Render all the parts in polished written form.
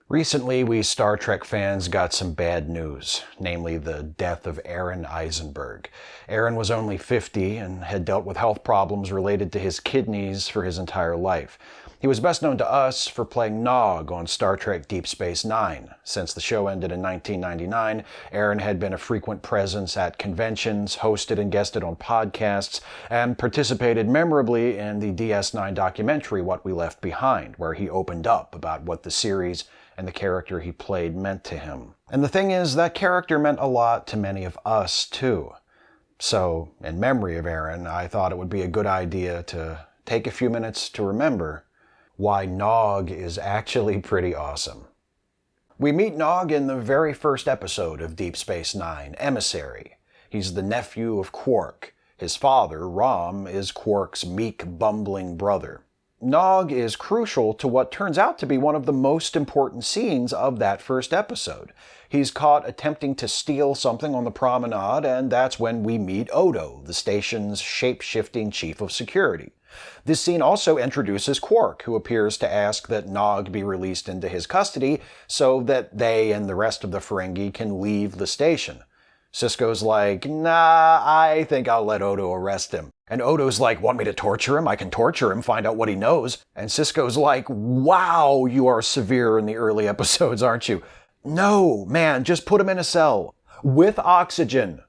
Recently, we Star Trek fans got some bad news, namely the death of Aaron Eisenberg. Aaron was only 50 and had dealt with health problems related to his kidneys for his entire life. He was best known to us for playing Nog on Star Trek Deep Space Nine. Since the show ended in 1999, Aaron had been a frequent presence at conventions, hosted and guested on podcasts, and participated memorably in the DS9 documentary What We Left Behind, where he opened up about what the series and the character he played meant to him. And the thing is, that character meant a lot to many of us, too. So, in memory of Aaron, I thought it would be a good idea to take a few minutes to remember why Nog is actually pretty awesome. We meet Nog in the very first episode of Deep Space Nine, Emissary. He's the nephew of Quark. His father, Rom, is Quark's meek, bumbling brother. Nog is crucial to what turns out to be one of the most important scenes of that first episode. He's caught attempting to steal something on the promenade, and that's when we meet Odo, the station's shape-shifting chief of security. This scene also introduces Quark, who appears to ask that Nog be released into his custody so that they and the rest of the Ferengi can leave the station. Sisko's like, nah, I think I'll let Odo arrest him. And Odo's like, want me to torture him? I can torture him, find out what he knows. And Sisko's like, wow, you are severe in the early episodes, aren't you? No, man, just put him in a cell. With oxygen.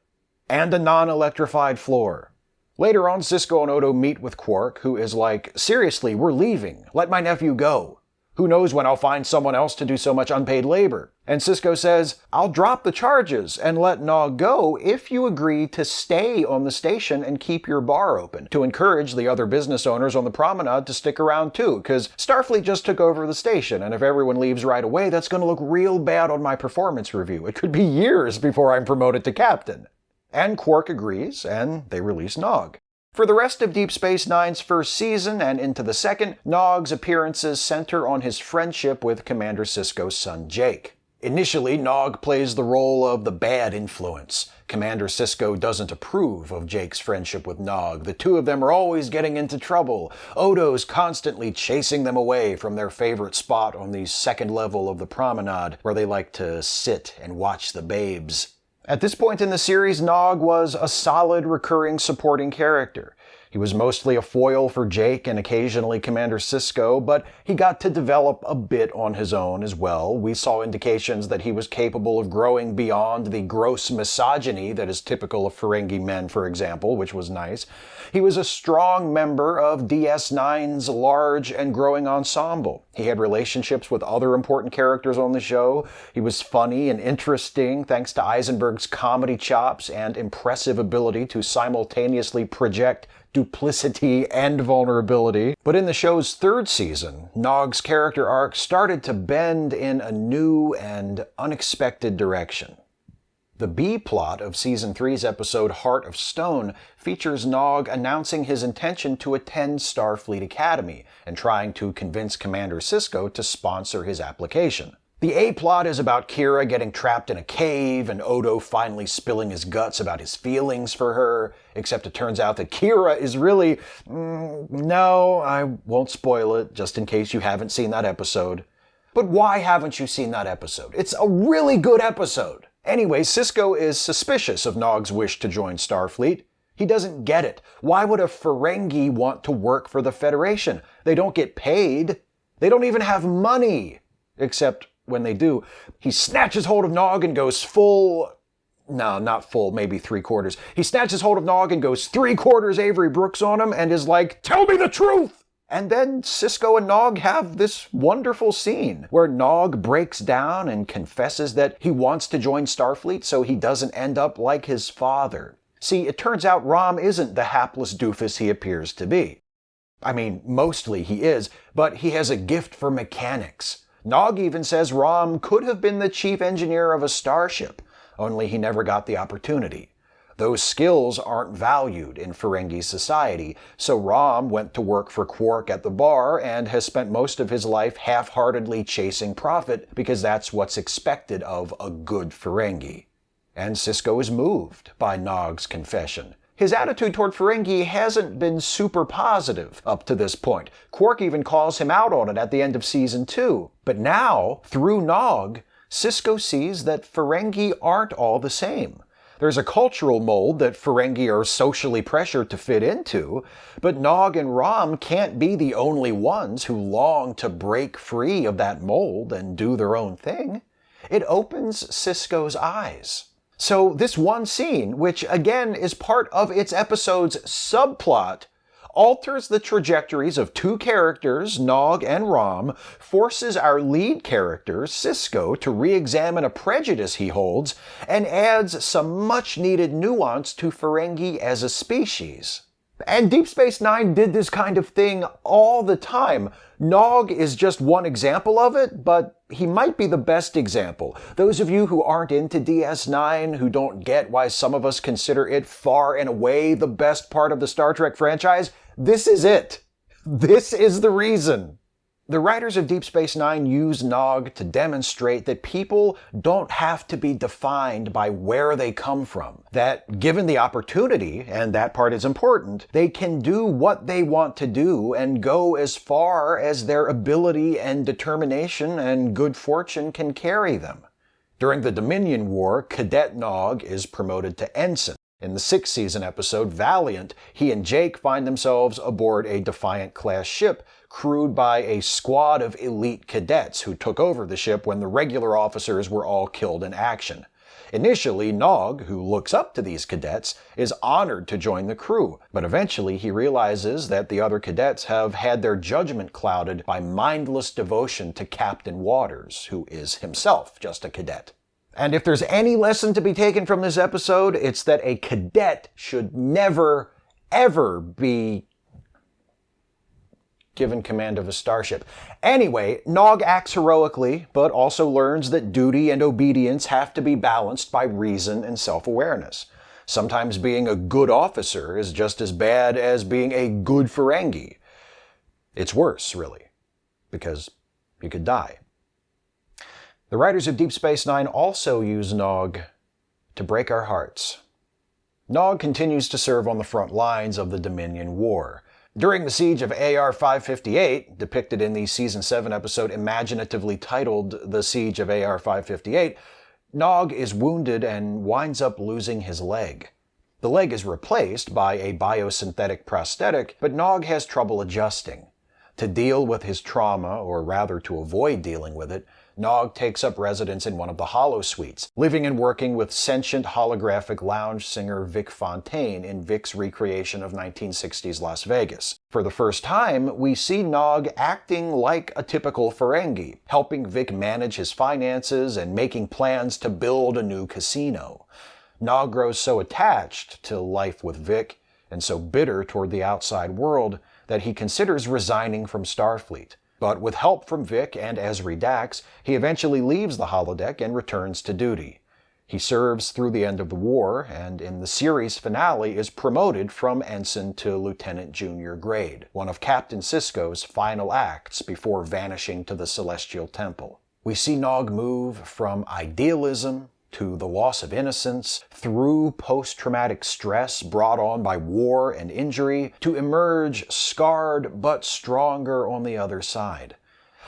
And a non-electrified floor. Later on, Sisko and Odo meet with Quark, who is like, seriously, we're leaving. Let my nephew go. Who knows when I'll find someone else to do so much unpaid labor? And Sisko says, I'll drop the charges and let Nog go if you agree to stay on the station and keep your bar open, to encourage the other business owners on the promenade to stick around too, because Starfleet just took over the station, and if everyone leaves right away, that's going to look real bad on my performance review. It could be years before I'm promoted to captain. And Quark agrees, and they release Nog. For the rest of Deep Space Nine's first season and into the second, Nog's appearances center on his friendship with Commander Sisko's son Jake. Initially, Nog plays the role of the bad influence. Commander Sisko doesn't approve of Jake's friendship with Nog. The two of them are always getting into trouble. Odo's constantly chasing them away from their favorite spot on the second level of the promenade, where they like to sit and watch the babes. At this point in the series, Nog was a solid recurring supporting character. He was mostly a foil for Jake and occasionally Commander Sisko, but he got to develop a bit on his own as well. We saw indications that he was capable of growing beyond the gross misogyny that is typical of Ferengi men, for example, which was nice. He was a strong member of DS9's large and growing ensemble. He had relationships with other important characters on the show. He was funny and interesting thanks to Eisenberg's comedy chops and impressive ability to simultaneously project duplicity and vulnerability. But in the show's third season, Nog's character arc started to bend in a new and unexpected direction. The B-plot of Season 3's episode Heart of Stone features Nog announcing his intention to attend Starfleet Academy and trying to convince Commander Sisko to sponsor his application. The A-plot is about Kira getting trapped in a cave and Odo finally spilling his guts about his feelings for her, except it turns out that Kira is really... no, I won't spoil it, just in case you haven't seen that episode. But why haven't you seen that episode? It's a really good episode! Anyway, Sisko is suspicious of Nog's wish to join Starfleet. He doesn't get it. Why would a Ferengi want to work for the Federation? They don't get paid. They don't even have money. Except when they do, he snatches hold of Nog and goes full... No, not full, maybe 3/4. He snatches hold of Nog and goes 3/4 Avery Brooks on him and is like, tell me the truth! And then Sisko and Nog have this wonderful scene where Nog breaks down and confesses that he wants to join Starfleet so he doesn't end up like his father. See, it turns out Rom isn't the hapless doofus he appears to be. I mean, mostly he is, but he has a gift for mechanics. Nog even says Rom could have been the chief engineer of a starship, only he never got the opportunity. Those skills aren't valued in Ferengi society, so Rom went to work for Quark at the bar and has spent most of his life half-heartedly chasing profit because that's what's expected of a good Ferengi. And Sisko is moved by Nog's confession. His attitude toward Ferengi hasn't been super positive up to this point. Quark even calls him out on it at the end of Season 2. But now, through Nog, Sisko sees that Ferengi aren't all the same. There's a cultural mold that Ferengi are socially pressured to fit into, but Nog and Rom can't be the only ones who long to break free of that mold and do their own thing. It opens Sisko's eyes. So this one scene, which again is part of its episode's subplot, alters the trajectories of two characters, Nog and Rom, forces our lead character, Sisko, to re-examine a prejudice he holds, and adds some much-needed nuance to Ferengi as a species. And Deep Space Nine did this kind of thing all the time. Nog is just one example of it, but he might be the best example. Those of you who aren't into DS9, who don't get why some of us consider it far and away the best part of the Star Trek franchise, this is it. This is the reason. The writers of Deep Space Nine use Nog to demonstrate that people don't have to be defined by where they come from. That given the opportunity, and that part is important, they can do what they want to do and go as far as their ability and determination and good fortune can carry them. During the Dominion War, Cadet Nog is promoted to Ensign. In the 6th season episode, Valiant, he and Jake find themselves aboard a Defiant-class ship crewed by a squad of elite cadets who took over the ship when the regular officers were all killed in action. Initially, Nog, who looks up to these cadets, is honored to join the crew, but eventually he realizes that the other cadets have had their judgment clouded by mindless devotion to Captain Waters, who is himself just a cadet. And if there's any lesson to be taken from this episode, it's that a cadet should never, ever be given command of a starship. Anyway, Nog acts heroically, but also learns that duty and obedience have to be balanced by reason and self-awareness. Sometimes being a good officer is just as bad as being a good Ferengi. It's worse, really, because you could die. The writers of Deep Space Nine also use Nog to break our hearts. Nog continues to serve on the front lines of the Dominion War. During the siege of AR-558, depicted in the Season 7 episode imaginatively titled The Siege of AR-558, Nog is wounded and winds up losing his leg. The leg is replaced by a biosynthetic prosthetic, but Nog has trouble adjusting. To deal with his trauma, or rather to avoid dealing with it, Nog takes up residence in one of the holosuites, living and working with sentient holographic lounge singer Vic Fontaine in Vic's recreation of 1960s Las Vegas. For the first time, we see Nog acting like a typical Ferengi, helping Vic manage his finances and making plans to build a new casino. Nog grows so attached to life with Vic, and so bitter toward the outside world, that he considers resigning from Starfleet. But with help from Vic and Ezri Dax, he eventually leaves the holodeck and returns to duty. He serves through the end of the war, and in the series finale is promoted from ensign to lieutenant junior grade, one of Captain Sisko's final acts before vanishing to the Celestial Temple. We see Nog move from idealism to the loss of innocence, through post-traumatic stress brought on by war and injury, to emerge scarred but stronger on the other side.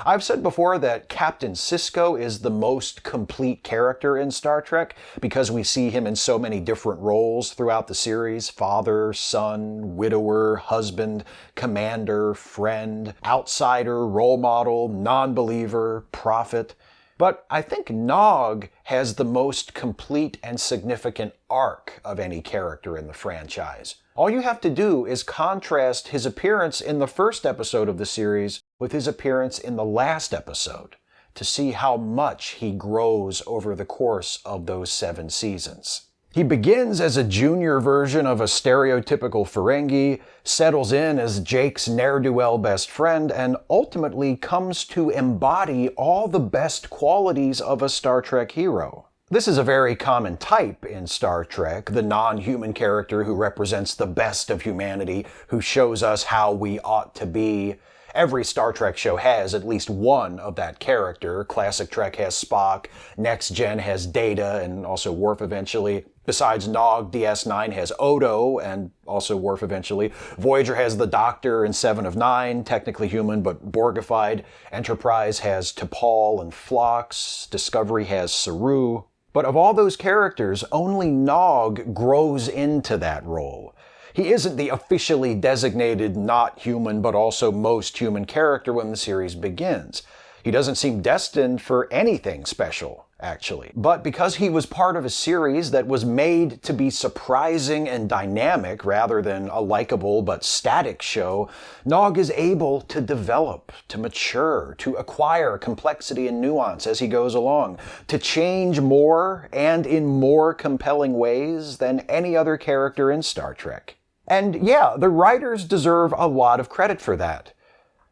I've said before that Captain Sisko is the most complete character in Star Trek because we see him in so many different roles throughout the series: father, son, widower, husband, commander, friend, outsider, role model, non-believer, prophet. But I think Nog has the most complete and significant arc of any character in the franchise. All you have to do is contrast his appearance in the first episode of the series with his appearance in the last episode to see how much he grows over the course of those 7 seasons. He begins as a junior version of a stereotypical Ferengi, settles in as Jake's ne'er-do-well best friend, and ultimately comes to embody all the best qualities of a Star Trek hero. This is a very common type in Star Trek, the non-human character who represents the best of humanity, who shows us how we ought to be. Every Star Trek show has at least one of that character. Classic Trek has Spock, Next Gen has Data, and also Worf eventually. Besides Nog, DS9 has Odo, and also Worf eventually. Voyager has the Doctor and Seven of Nine, technically human but Borgified. Enterprise has T'Pol and Phlox. Discovery has Saru. But of all those characters, only Nog grows into that role. He isn't the officially designated not human but also most human character when the series begins. He doesn't seem destined for anything special, actually. But because he was part of a series that was made to be surprising and dynamic rather than a likable but static show, Nog is able to develop, to mature, to acquire complexity and nuance as he goes along, to change more and in more compelling ways than any other character in Star Trek. And yeah, the writers deserve a lot of credit for that.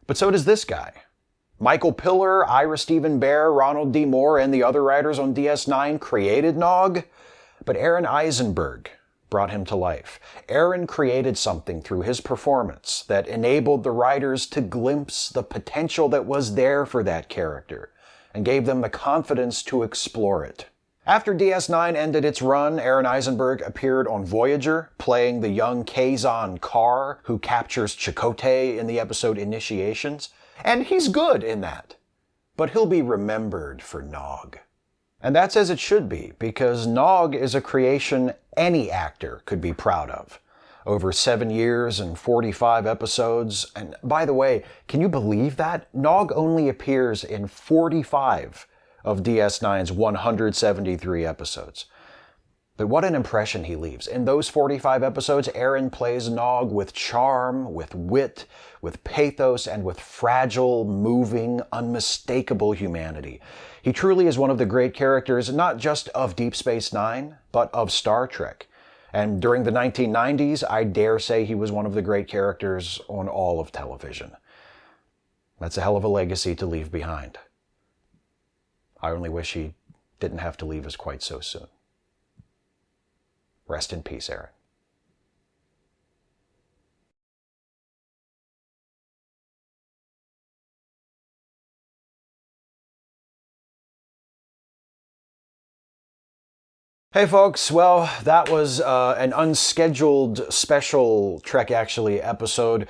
But so does this guy. Michael Piller, Ira Stephen Bear, Ronald D. Moore, and the other writers on DS9 created Nog, but Aaron Eisenberg brought him to life. Aaron created something through his performance that enabled the writers to glimpse the potential that was there for that character, and gave them the confidence to explore it. After DS9 ended its run, Aaron Eisenberg appeared on Voyager, playing the young Kazon Carr, who captures Chakotay in the episode Initiations. And he's good in that. But he'll be remembered for Nog. And that's as it should be, because Nog is a creation any actor could be proud of. Over 7 years and 45 episodes. And by the way, can you believe that? Nog only appears in 45 of DS9's 173 episodes. But what an impression he leaves. In those 45 episodes, Aaron plays Nog with charm, with wit, with pathos, and with fragile, moving, unmistakable humanity. He truly is one of the great characters, not just of Deep Space Nine, but of Star Trek. And during the 1990s, I dare say he was one of the great characters on all of television. That's a hell of a legacy to leave behind. I only wish he didn't have to leave us quite so soon. Rest in peace, Aaron. Hey folks, well, that was an unscheduled special Trek Actually episode.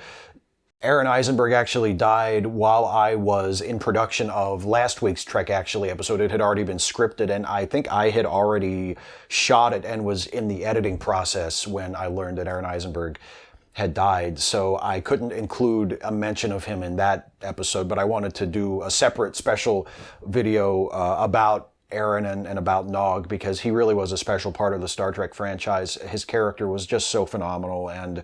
Aaron Eisenberg actually died while I was in production of last week's Trek Actually episode. It had already been scripted, and I think I had already shot it and was in the editing process when I learned that Aaron Eisenberg had died. So I couldn't include a mention of him in that episode, but I wanted to do a separate special video about Aaron and about Nog, because he really was a special part of the Star Trek franchise. His character was just so phenomenal, and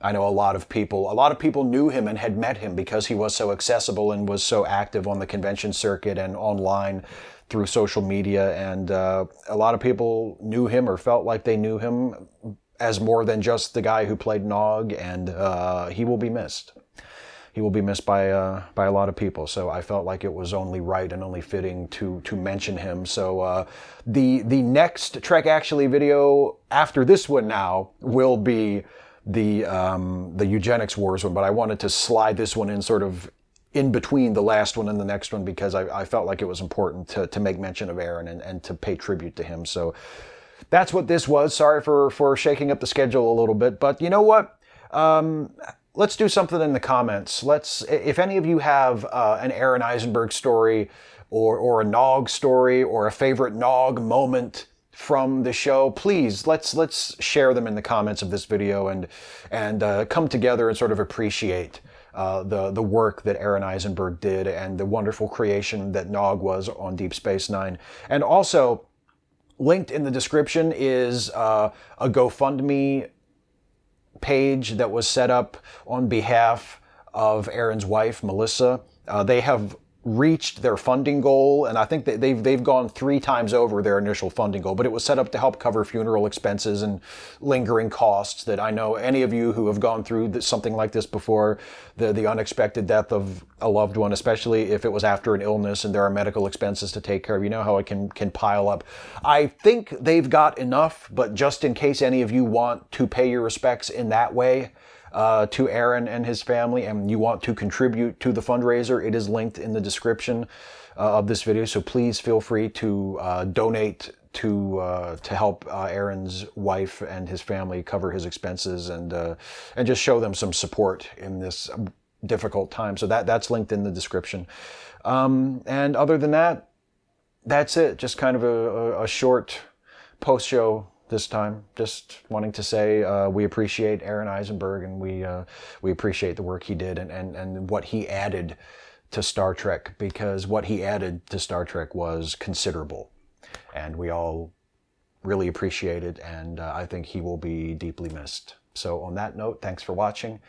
I know a lot of people knew him and had met him because he was so accessible and was so active on the convention circuit and online through social media, and a lot of people knew him or felt like they knew him as more than just the guy who played Nog, and he will be missed. He will be missed by a lot of people. So I felt like it was only right and only fitting to mention him. So the next Trek Actually video after this one now will be the eugenics wars one, but I wanted to slide this one in sort of in between the last one and the next one because I felt like it was important to make mention of Aaron and to pay tribute to him. So that's what this was. Sorry for shaking up the schedule a little bit, but you know what? Let's do something in the comments. If any of you have an Aaron Eisenberg story or a Nog story or a favorite Nog moment from the show, please let's share them in the comments of this video and come together and sort of appreciate the work that Aaron Eisenberg did and the wonderful creation that Nog was on Deep Space Nine. And also, linked in the description is a GoFundMe page that was set up on behalf of Aaron's wife, Melissa. They have reached their funding goal, and I think that they've gone 3 times over their initial funding goal, but it was set up to help cover funeral expenses and lingering costs that I know any of you who have gone through something like this before, the unexpected death of a loved one, especially if it was after an illness and there are medical expenses to take care of, you know how it can pile up. I think they've got enough, but just in case any of you want to pay your respects in that way, to Aaron and his family, and you want to contribute to the fundraiser, it is linked in the description. of this video. So please feel free to donate to help Aaron's wife and his family cover his expenses, and just show them some support in this difficult time. So that's linked in the description. And other than that, that's it. Just kind of a short post-show this time. Just wanting to say we appreciate Aaron Eisenberg, and we appreciate the work he did and what he added to Star Trek, because what he added to Star Trek was considerable. And we all really appreciate it, and I think he will be deeply missed. So on that note, thanks for watching,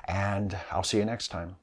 and I'll see you next time.